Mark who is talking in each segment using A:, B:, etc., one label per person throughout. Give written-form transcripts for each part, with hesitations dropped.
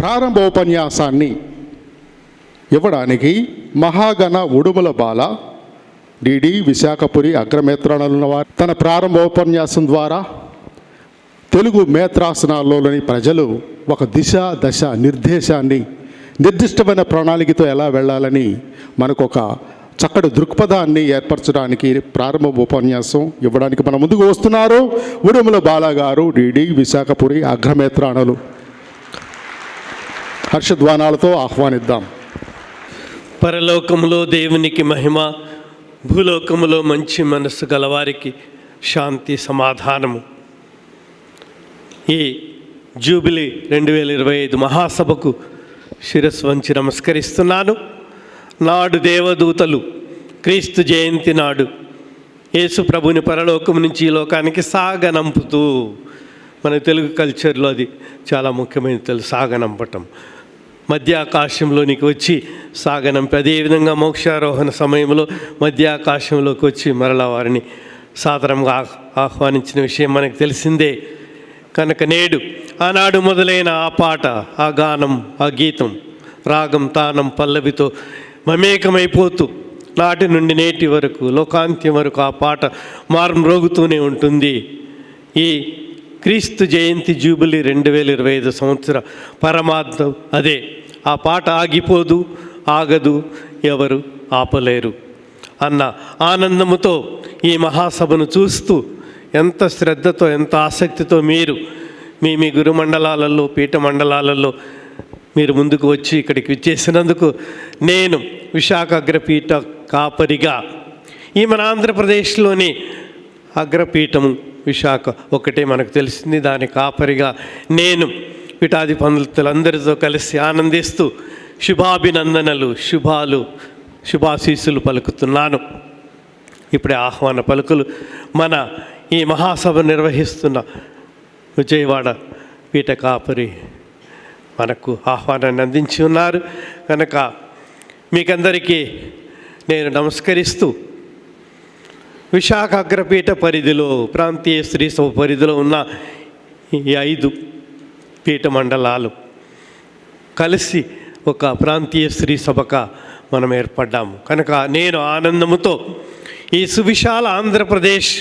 A: ప్రారంభోపన్యాసాన్ని ఇవ్వడానికి మహాగణ ఉడుమల బాల డిడి విశాఖపురి అగ్రమేత్రాలను వారు తన ప్రారంభోపన్యాసం ద్వారా తెలుగు మేత్రాసనాల్లోని ప్రజలు ఒక దిశ దశ నిర్దేశాన్ని నిర్దిష్టమైన ప్రణాళికతో ఎలా వెళ్ళాలని మనకు ఒక చక్కటి దృక్పథాన్ని ఏర్పరచడానికి ప్రారంభ ఉపన్యాసం ఇవ్వడానికి మన ముందుకు వస్తున్నారు ఉడుమల బాలగారు డిడి విశాఖపురి అగ్రమేత్రాణులు. హర్షధ్వానాలతో ఆహ్వానిద్దాం.
B: పరలోకములో దేవునికి మహిమ, భూలోకములో మంచి మనస్సు గలవారికి శాంతి సమాధానము. ఈ జూబిలీ 2025 మహాసభకు శిరస్సు వంచి నమస్కరిస్తున్నాను. నాడు దేవదూతలు క్రీస్తు జయంతి నాడు యేసు ప్రభుని పరలోకం నుంచి ఈ లోకానికి సాగనంపుతూ, మన తెలుగు కల్చర్లో అది చాలా ముఖ్యమైన సాగనంపటం, మధ్యాకాశంలోనికి వచ్చి సాగనంపి, అదేవిధంగా మోక్షారోహణ సమయంలో మధ్యాకాశంలోకి వచ్చి మరలా వారిని సాదరంగా ఆహ్వానించిన విషయం మనకు తెలిసిందే. కనుక నేడు ఆనాడు మొదలైన ఆ పాట, ఆ గానం, ఆ గీతం రాగం తానం పల్లవితో మమేకమైపోతూ నాటి నుండి నేటి వరకు లోకాంత్యం వరకు ఆ పాట మారుమ్రోగుతూనే ఉంటుంది. ఈ క్రీస్తు జయంతి జూబిలీ 2025 సంవత్సర పరమార్థం అదే. ఆ పాట ఆగిపోదు, ఆగదు, ఎవరు ఆపలేరు అన్న ఆనందముతో ఈ మహాసభను చూస్తూ ఎంత శ్రద్ధతో ఎంత ఆసక్తితో మీరు మీ గురుమండలాలలో పీఠ మండలాలలో మీరు ముందుకు వచ్చి ఇక్కడికి విచ్చేసినందుకు నేను విశాఖ అగ్రపీఠ కాపరిగా, ఈ మన ఆంధ్రప్రదేశ్లోని అగ్రపీఠము విశాఖ ఒకటే మనకు తెలిసింది, దాని కాపరిగా నేను పీఠాది పండితులందరితో కలిసి ఆనందిస్తూ శుభాభినందనలు, శుభాశీస్సులు పలుకుతున్నాను. ఇప్పుడే ఆహ్వాన పలుకులు మన ఈ మహాసభ నిర్వహిస్తున్న విజయవాడ పీఠ కాపరి మనకు ఆహ్వానాన్ని అందించి ఉన్నారు. కనుక మీకందరికీ నేను నమస్కరిస్తూ, విశాఖ అగ్రపీఠ పరిధిలో, ప్రాంతీయ స్త్రీ సభ పరిధిలో ఉన్న ఈ 5 పీఠ మండలాలు కలిసి ఒక ప్రాంతీయ స్త్రీ సభగా మనం ఏర్పడ్డాము. కనుక నేను ఆనందముతో ఈ సువిశాల ఆంధ్రప్రదేశ్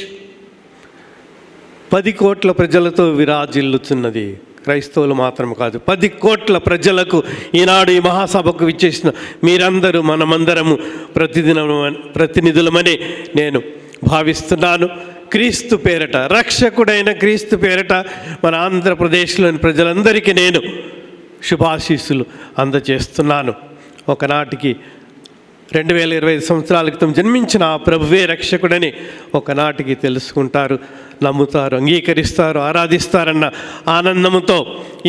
B: 10 కోట్ల ప్రజలతో విరాజిల్లుతున్నది. క్రైస్తవులు మాత్రం కాదు, 10 కోట్ల ప్రజలకు ఈనాడు ఈ మహాసభకు విచ్చేసిన మీరందరూ, మనమందరము ప్రతినిధులమని నేను భావిస్తున్నాను. క్రీస్తు పేరట, రక్షకుడైన క్రీస్తు పేరట మన ఆంధ్రప్రదేశ్లోని ప్రజలందరికీ నేను శుభాశీస్సులు అందజేస్తున్నాను. ఒకనాటికి 2025 సంవత్సరాల క్రితం జన్మించిన ఆ ప్రభువే రక్షకుడని ఒకనాటికి తెలుసుకుంటారు, నమ్ముతారు, అంగీకరిస్తారు, ఆరాధిస్తారన్న ఆనందంతో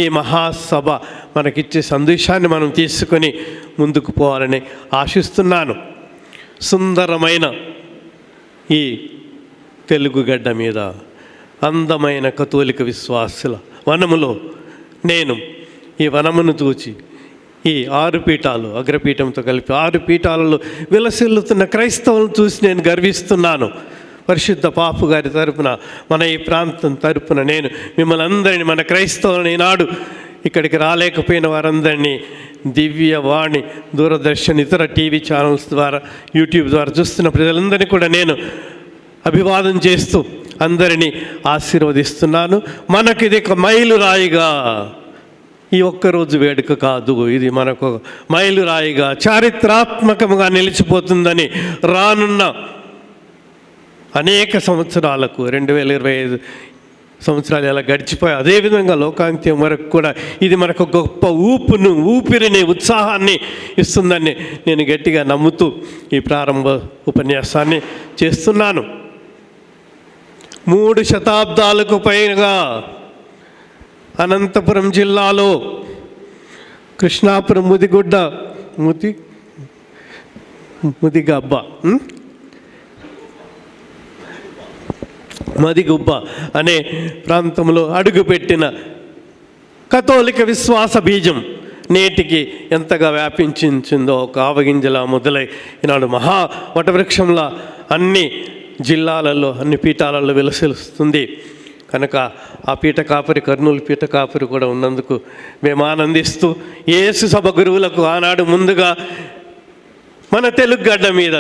B: ఈ మహాసభ మనకిచ్చే సందేశాన్ని మనం తీసుకొని ముందుకు పోవాలని ఆశిస్తున్నాను. సుందరమైన ఈ తెలుగు గడ్డ మీద అందమైన కథోలిక విశ్వాసుల వనములో నేను ఈ వనమును చూచి, ఈ 6 పీఠాలు అగ్రపీఠంతో కలిపి 6 పీఠాలలో విలసిల్లుతున్న క్రైస్తవులను చూసి నేను గర్విస్తున్నాను. పరిశుద్ధ పాపు గారి తరపున, మన ఈ ప్రాంతం తరపున నేను మిమ్మల్ని అందరినీ, మన క్రైస్తవులను, ఈనాడు ఇక్కడికి రాలేకపోయిన వారందరినీ దివ్యవాణి, దూరదర్శన్, ఇతర టీవీ ఛానల్స్ ద్వారా, యూట్యూబ్ ద్వారా చూస్తున్న ప్రజలందరినీ కూడా నేను అభివాదం చేస్తూ అందరినీ ఆశీర్వదిస్తున్నాను. మనకి ఇది ఒక మైలురాయిగా, ఈ ఒక్కరోజు వేడుక కాదు, ఇది మనకు మైలురాయిగా చారిత్రాత్మకంగా నిలిచిపోతుందని రానున్న అనేక సంవత్సరాలకు 2025 సంవత్సరాలు ఎలా గడిచిపోయి అదేవిధంగా లోకాంత్యం వరకు కూడా ఇది మనకు గొప్ప ఊపిరిని, ఉత్సాహాన్ని ఇస్తుందని నేను గట్టిగా నమ్ముతూ ఈ ప్రారంభ ఉపన్యాసాన్ని చేస్తున్నాను. 3 శతాబ్దాలకు పైగా అనంతపురం జిల్లాలో కృష్ణాపురం మదిగుబ్బ అనే ప్రాంతంలో అడుగుపెట్టిన కథోలిక విశ్వాస బీజం నేటికి ఎంతగా వ్యాపించిందో ఒక ఆవగింజలా మొదలై ఈనాడు మహా వటవృక్షంలా అన్ని జిల్లాలలో, అన్ని పీఠాలలో విలసిస్తుంది. కనుక ఆ పీఠ కాపరి కర్నూలు పీఠ కాపరి కూడా ఉన్నందుకు మేము ఆనందిస్తూ యేసు సభ గురువులకు ఆనాడు ముందుగా మన తెలుగు గడ్డ మీద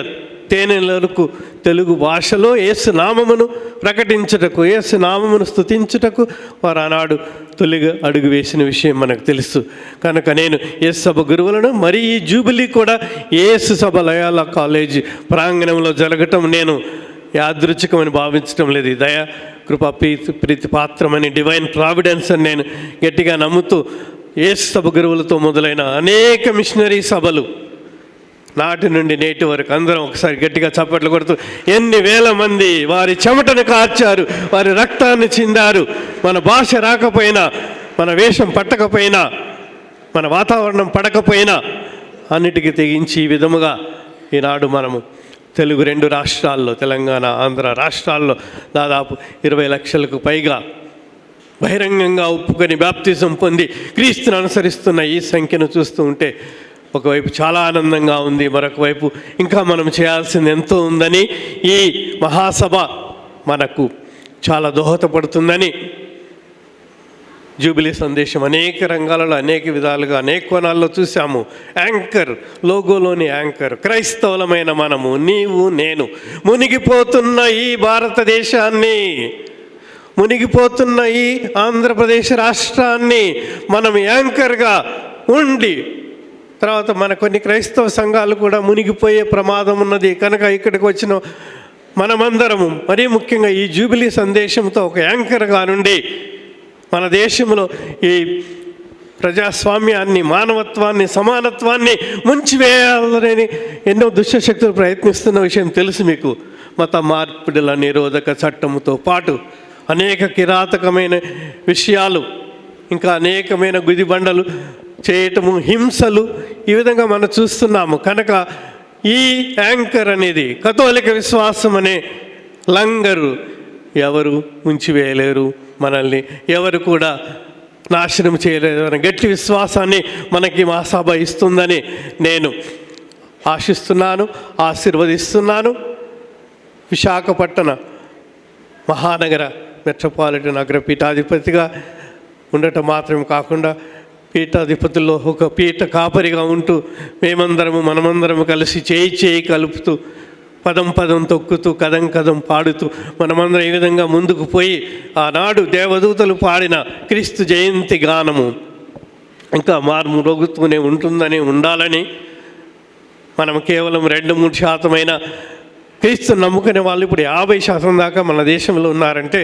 B: తేనెలకు తెలుగు భాషలో యేసు నామమును ప్రకటించుటకు, యేసు నామమును స్తుతించుటకు వారు ఆనాడు తొలిగా అడుగు వేసిన విషయం మనకు తెలుసు. కనుక నేను యేసు సభ గురువులను మరి ఈ జూబిలీ కూడా యేసు సభ లయోలా కాలేజ్ ప్రాంగణంలో జరగటం నేను యాదృచ్ఛికమని భావించడం లేదు. ఈ దయ కృప ప్రీతి పాత్రమని డివైన్ ప్రావిడెన్స్ అని నేను గట్టిగా నమ్ముతూ యేసు సభ గురువులతో మొదలైన అనేక మిషనరీ సభలు నాటి నుండి నేటి వరకు అందరం ఒకసారి గట్టిగా చప్పట్లు కొడుతూ ఎన్ని వేల మంది వారి చెమటను కార్చారు, వారి రక్తాన్ని చిందారు. మన భాష రాకపోయినా, మన వేషం పట్టకపోయినా, మన వాతావరణం పడకపోయినా అన్నిటికీ తెగించి ఈ విధముగా ఈనాడు మనము తెలుగు 2 రాష్ట్రాల్లో, తెలంగాణ ఆంధ్ర రాష్ట్రాల్లో దాదాపు 20 లక్షలకు పైగా బహిరంగంగా ఒప్పుకొని బాప్తిజం పొంది క్రీస్తుని అనుసరిస్తున్న ఈ సంఖ్యను చూస్తూ ఉంటే ఒకవైపు చాలా ఆనందంగా ఉంది, మరొక వైపు ఇంకా మనం చేయాల్సింది ఎంతో ఉందని, ఈ మహాసభ మనకు చాలా దోహదపడుతుందని జూబిలీ సందేశం అనేక రంగాలలో అనేక విధాలుగా అనేక కోణాల్లో చూసాము. యాంకర్, లోగోలోని యాంకర్ క్రైస్తవులమైన మనము, నీవు నేను మునిగిపోతున్న ఈ భారతదేశాన్ని, మునిగిపోతున్న ఈ ఆంధ్రప్రదేశ్ రాష్ట్రాన్ని మనం యాంకర్గా ఉండి, తర్వాత మన కొన్ని క్రైస్తవ సంఘాలు కూడా మునిగిపోయే ప్రమాదం ఉన్నది. కనుక ఇక్కడికి వచ్చిన మనమందరము మరీ ముఖ్యంగా ఈ జూబిలీ సందేశంతో ఒక యాంకర్గా నుండి మన దేశంలో ఈ ప్రజాస్వామ్యాన్ని, మానవత్వాన్ని, సమానత్వాన్ని ముంచివేయాలని ఎన్నో దుష్టశక్తులు ప్రయత్నిస్తున్న విషయం తెలుసు మీకు. మత మార్పిడుల నిరోధక చట్టంతో పాటు అనేక కిరాతకమైన విషయాలు, ఇంకా అనేకమైన గుదిబండలు చేయటము, హింసలు, ఈ విధంగా మనం చూస్తున్నాము. కనుక ఈ యాంకర్ అనేది కథోలిక విశ్వాసం అనే లంగరు ఎవరు ముంచివేయలేరు, మనల్ని ఎవరు కూడా నాశనం చేయలేరు అనే గట్టి విశ్వాసాన్ని మనకి మా సభ ఇస్తుందని నేను ఆశిస్తున్నాను, ఆశీర్వదిస్తున్నాను. విశాఖపట్టణ మహానగర మెట్రోపాలిటన్ అగ్రపీఠాధిపతిగా ఉండటం మాత్రమే కాకుండా పీఠాధిపతుల్లో ఒక పీఠ కాపరిగా ఉంటూ మనమందరము కలిసి చేయి కలుపుతూ, పదం పదం తొక్కుతూ, కదం కదం పాడుతూ మనమందరం ఈ విధంగా ముందుకు పోయి ఆనాడు దేవదూతలు పాడిన క్రీస్తు జయంతి గానము ఇంకా మారుమోగుతూనే ఉండాలని, మనం కేవలం 2-3% క్రీస్తు నమ్ముకునే వాళ్ళు ఇప్పుడు 50% దాకా మన దేశంలో ఉన్నారంటే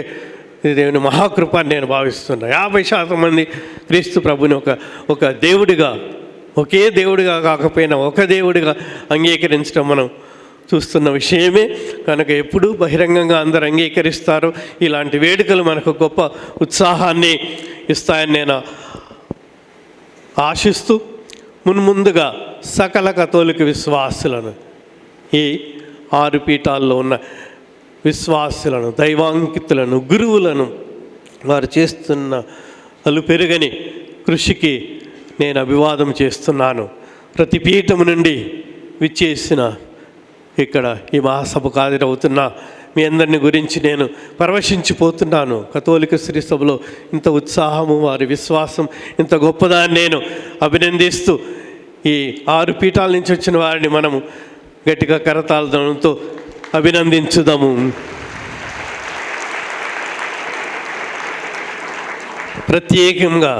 B: ఇది దేవుని మహాకృప అని నేను భావిస్తున్నా. 50% మంది క్రీస్తు ప్రభుని ఒక దేవుడిగా, ఒకే దేవుడిగా కాకపోయినా ఒక దేవుడిగా అంగీకరించడం మనం చూస్తున్న విషయమే. కనుక ఎప్పుడు బహిరంగంగా అందరు అంగీకరిస్తారు. ఇలాంటి వేడుకలు మనకు గొప్ప ఉత్సాహాన్ని ఇస్తాయని నేను ఆశిస్తూ మున్ముందుగా సకల కథోలిక విశ్వాసులను, ఈ 6 పీఠాల్లో ఉన్న విశ్వాసులను, దైవాంకితులను, గురువులను, వారు చేస్తున్న పెరుగని కృషికి నేను అభివాదం చేస్తున్నాను. ప్రతి పీఠం నుండి విచ్చేసిన ఇక్కడ ఈ మహాసభకు హాజరవుతున్న మీ అందరిని గురించి నేను పరవశించిపోతున్నాను. కథోలిక శ్రీ సభలో ఇంత ఉత్సాహము, వారి విశ్వాసం ఇంత గొప్పదాన్ని నేను అభినందిస్తూ ఈ 6 పీఠాల నుంచి వచ్చిన వారిని మనము గట్టిగా కరతాళంతో అభినందించుదాము. ప్రత్యేకంగా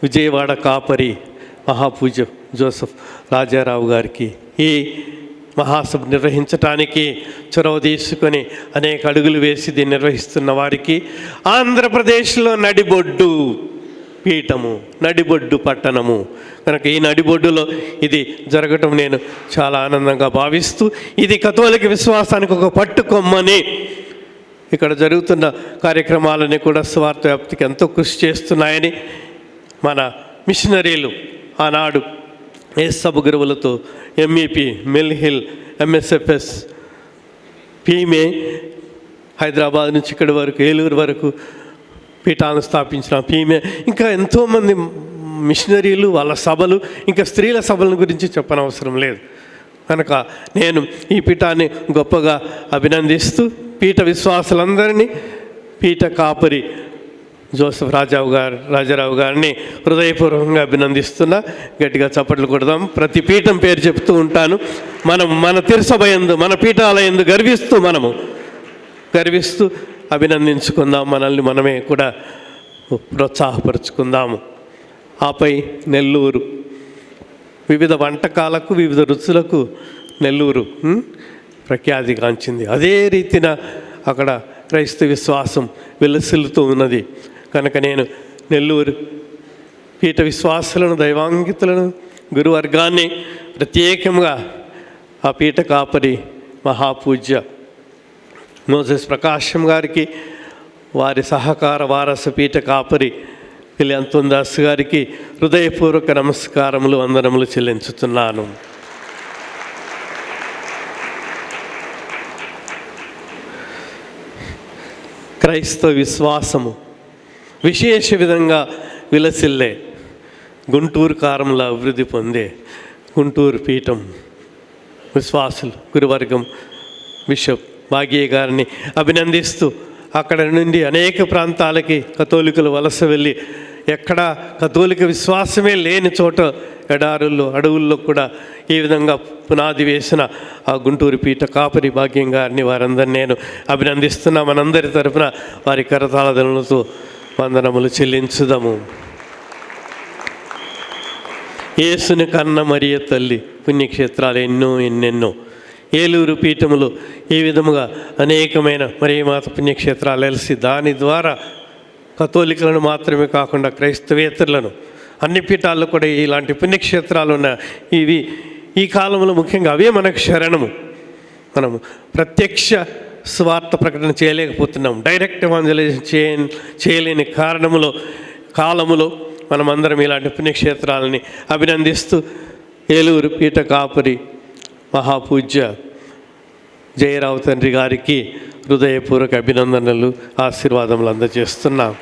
B: విజయవాడ కాపరి మహాపూజ్య జోసెఫ్ రాజారావు గారికి ఈ మహాసభ నిర్వహించటానికి చొరవ తీసుకొని అనేక అడుగులు వేసి దీన్ని నిర్వహిస్తున్న వారికి, ఆంధ్రప్రదేశ్లో నడిబొడ్డు పీఠము, నడిబొడ్డు పట్టణము కనుక ఈ నడిబొడ్డులో ఇది జరగటం నేను చాలా ఆనందంగా భావిస్తూ, ఇది కథోలిక విశ్వాసానికి ఒక పట్టుకొమ్మని, ఇక్కడ జరుగుతున్న కార్యక్రమాలని కూడా స్వార్థ వ్యాప్తికి ఎంతో కృషి చేస్తున్నాయని మన మిషనరీలు ఆనాడు సభ గురువులతో ఎంఈపి, మిల్హిల్, ఎంఎస్ఎఫ్ఎస్, పీమే, హైదరాబాద్ నుంచి ఇక్కడి వరకు ఏలూరు వరకు పీఠాలను స్థాపించిన పీమే, ఇంకా ఎంతోమంది మిషనరీలు, వాళ్ళ సభలు, ఇంకా స్త్రీల సభల గురించి చెప్పనవసరం లేదు. కనుక నేను ఈ పీఠాన్ని గొప్పగా అభినందిస్తూ పీఠ విశ్వాసులందరినీ పీఠ కాపరి జోసెఫ్ రాజారావు గారిని హృదయపూర్వకంగా అభినందిస్తున్నా. గట్టిగా చప్పట్లు కొడదాం. ప్రతి పీఠం పేరు చెప్తూ ఉంటాను. మన తిరుసభయందు, మన పీఠాలయందు గర్విస్తూ అభినందించుకుందాం. మనల్ని మనమే కూడా ప్రోత్సాహపరుచుకుందాము. ఆపై నెల్లూరు, వివిధ వంటకాలకు, వివిధ రుచులకు నెల్లూరు ప్రఖ్యాతిగాంచింది. అదే రీతిన అక్కడ క్రైస్తవ విశ్వాసం విలసిల్లుతూ ఉన్నది. కనుక నేను నెల్లూరు పీఠ విశ్వాసులను, దైవాంగితులను, గురువర్గాన్ని, ప్రత్యేకంగా ఆ పీఠ కాపరి మహాపూజ్య మోసెస్ ప్రకాశం గారికి, వారి సహకార వారస పీఠ కాపరి పిల్లి దాస్ గారికి హృదయపూర్వక నమస్కారములు, వందనములు చెల్లించుతున్నాను. క్రైస్తవ విశ్వాసము విశేష విధంగా విలసిల్లే గుంటూరు కారంలో అభివృద్ధి పొందే గుంటూరు పీఠం విశ్వాసులు, గురువర్గం బిషప్ భాగ్యయ్య గారిని అభినందిస్తూ, అక్కడ నుండి అనేక ప్రాంతాలకి కథోలికులు వలస వెళ్ళి ఎక్కడా కథోలిక విశ్వాసమే లేని చోట ఎడారుల్లో, అడవుల్లో కూడా ఈ విధంగా పునాది వేసిన ఆ గుంటూరు పీఠ కాపరి భాగ్యం గారిని, వారందరినీ నేను అభినందిస్తున్నా. మనందరి తరఫున వారి కరతాళదనులతో వందనములు చెల్లించుదాము. యేసుని కన్న మరియ తల్లి పుణ్యక్షేత్రాలు ఎన్నెన్నో. ఏలూరు పీఠములు ఈ విధముగా అనేకమైన మరియమాత పుణ్యక్షేత్రాలు వెలిసి, దాని ద్వారా కథోలికులను మాత్రమే కాకుండా క్రైస్తవేతరులను, అన్ని పీఠాల్లో కూడా ఇలాంటి పుణ్యక్షేత్రాలు ఉన్నాయి. ఇవి ఈ కాలంలో ముఖ్యంగా అవే మనకు శరణము. మనము ప్రత్యక్ష స్వార్థ ప్రకటన చేయలేకపోతున్నాం. డైరెక్ట్ ఎవాంజలైజేషన్ చేయలేని కాలములో మనమందరం ఇలాంటి పుణ్యక్షేత్రాలని అభినందిస్తూ, ఏలూరు పీఠ కాపరి మహాపూజ్య జయరావు తండ్రి గారికి హృదయపూర్వక అభినందనలు, ఆశీర్వాదములు అందజేస్తున్నాం.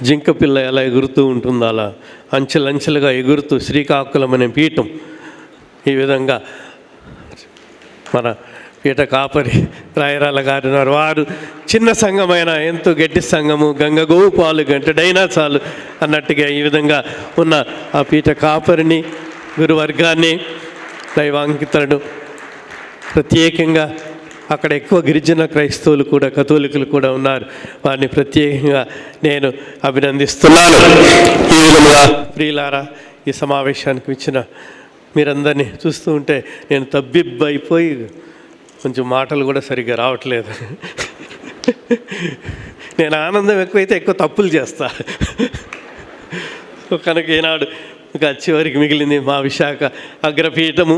B: జింక పిల్ల ఎలా ఎగురుతూ ఉంటుందో అలా అంచెలంచెలుగా ఎగురుతూ శ్రీకాకుళం అనే పీఠం ఈ విధంగా మన పీఠ కాపరి రాయరాల గారు ఉన్నారు. వారు చిన్న సంఘమైన ఎంతో గట్టి సంఘము, గంగగోవు పాలు గంటడైనా చాలు అన్నట్టుగా ఈ విధంగా ఉన్న ఆ పీఠ కాపరిని, గురువర్గాన్ని, దైవాంకితులను, ప్రత్యేకంగా అక్కడ ఎక్కువ గిరిజన క్రైస్తవులు కూడా, కథోలికులు కూడా ఉన్నారు. వారిని ప్రత్యేకంగా నేను అభినందిస్తున్నాను. ఈ విధంగా ప్రియులారా, ఈ సమావేశానికి ఇచ్చిన మీరందరినీ చూస్తూ ఉంటే నేను తబ్బిబ్బైపోయి కొంచెం మాటలు కూడా సరిగ్గా రావట్లేదు. నేను ఆనందం ఎక్కువైతే ఎక్కువ తప్పులు చేస్తా. కనుక ఈనాడు ఇంకా చివరికి మిగిలింది మా విశాఖ అగ్రపీఠము.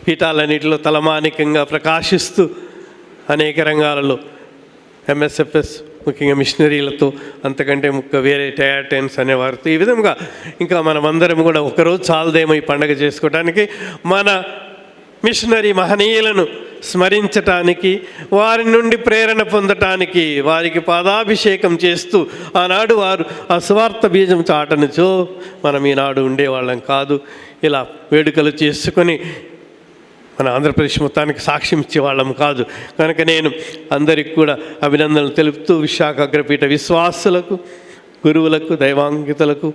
B: పీఠాలన్నిటిలో తలమానికంగా ప్రకాశిస్తూ అనేక రంగాలలో ఎంఎస్ఎఫ్ఎస్, ముఖ్యంగా మిషనరీలతో, అంతకంటే వేరే టయాటెన్స్ అనేవారితో, ఈ విధంగా ఇంకా మనమందరం కూడా ఒకరోజు చాలదేమో ఈ పండగ చేసుకోవడానికి, మన మిషనరీ మహనీయులను స్మరించటానికి, వారి నుండి ప్రేరణ పొందటానికి, వారికి పాదాభిషేకం చేస్తూ, ఆనాడు వారు ఆ స్వార్థ బీజం చాటనుచో మనం ఈనాడు ఉండేవాళ్ళం కాదు. ఇలా వేడుకలు చేసుకొని మన ఆంధ్రప్రదేశ్ మొత్తానికి సాక్ష్యం ఇచ్చేవాళ్ళం కాదు. కనుక నేను అందరికి కూడా అభినందనలు తెలుపుతూ, విశాఖ అగ్రపీఠ విశ్వాసులకు, గురువులకు, దైవాంగితులకు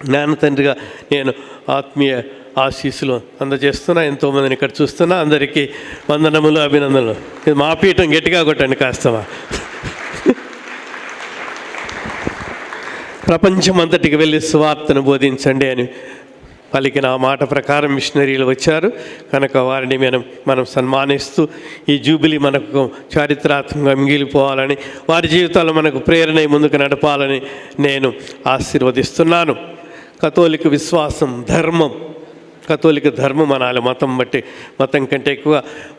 B: జ్ఞాన తండ్రిగా నేను ఆత్మీయ ఆశీస్సులు అందజేస్తున్నా. ఎంతోమందిని ఇక్కడ చూస్తున్నా. అందరికీ వందనములు, అభినందనలు. ఇది మా పీఠం, గట్టిగా కొట్టండి కాస్తమా. ప్రపంచమంతటికి వెళ్ళి సువార్తను బోధించండి అని పలికిన ఆ మాట ప్రకారం మిషనరీలు వచ్చారు. కనుక వారిని మనం సన్మానిస్తూ, ఈ జూబిలీ మనకు చారిత్రాత్మకంగా మిగిలిపోవాలని, వారి జీవితాల్లో మనకు ప్రేరణ ముందుకు నడపాలని నేను ఆశీర్వదిస్తున్నాను. కథోలిక విశ్వాసం, ధర్మం, కథోలిక ధర్మం అనాలి. మతం బట్టి, మతం కంటే ఎక్కువ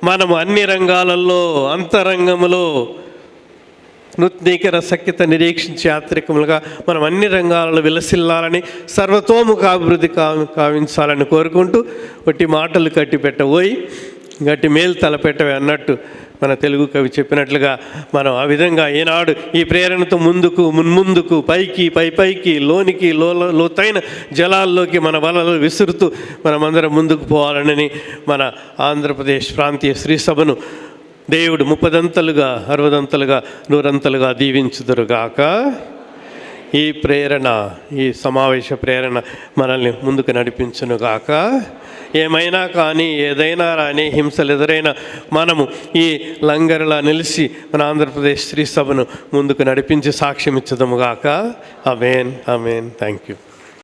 B: మనము అన్ని రంగాలలో, అంతరంగములో నూతనీకర సఖ్యత నిరీక్షించే యాత్రికములుగా మనం అన్ని రంగాలలో విలసిల్లాలని, సర్వతోముఖ అభివృద్ధి కావించాలని కోరుకుంటూ, ఒట్టి మాటలు కట్టి పెట్టబోయి గట్టి మేలు తలపెట్టవే అన్నట్టు మన తెలుగు కవి చెప్పినట్లుగా మనం ఆ విధంగా ఈనాడు ఈ ప్రేరణతో ముందుకు మున్ముందుకు పైకి పైకి లోనికి లోతైన జలాల్లోకి మన వలలు విసురుతూ మనమందరం ముందుకు పోవాలని మన ఆంధ్రప్రదేశ్ ప్రాంతీయ శ్రీ సభను దేవుడు 30దంతలుగా 60దంతలుగా 100ంతలుగా దీవించుదురుగాక. ఈ ప్రేరణ, ఈ సమావేశ ప్రేరణ మనల్ని ముందుకు నడిపించునుగాక. ఏమైనా కానీ, ఏదైనా రాని, హింసలు ఎదురైనా మనము ఈ లంగర్లా నిలిచి మన ఆంధ్రప్రదేశ్ శ్రీ సభను ముందుకు నడిపించి సాక్ష్యం ఇచ్చదముగాక. ఆమేన్, ఆమేన్. Thank you.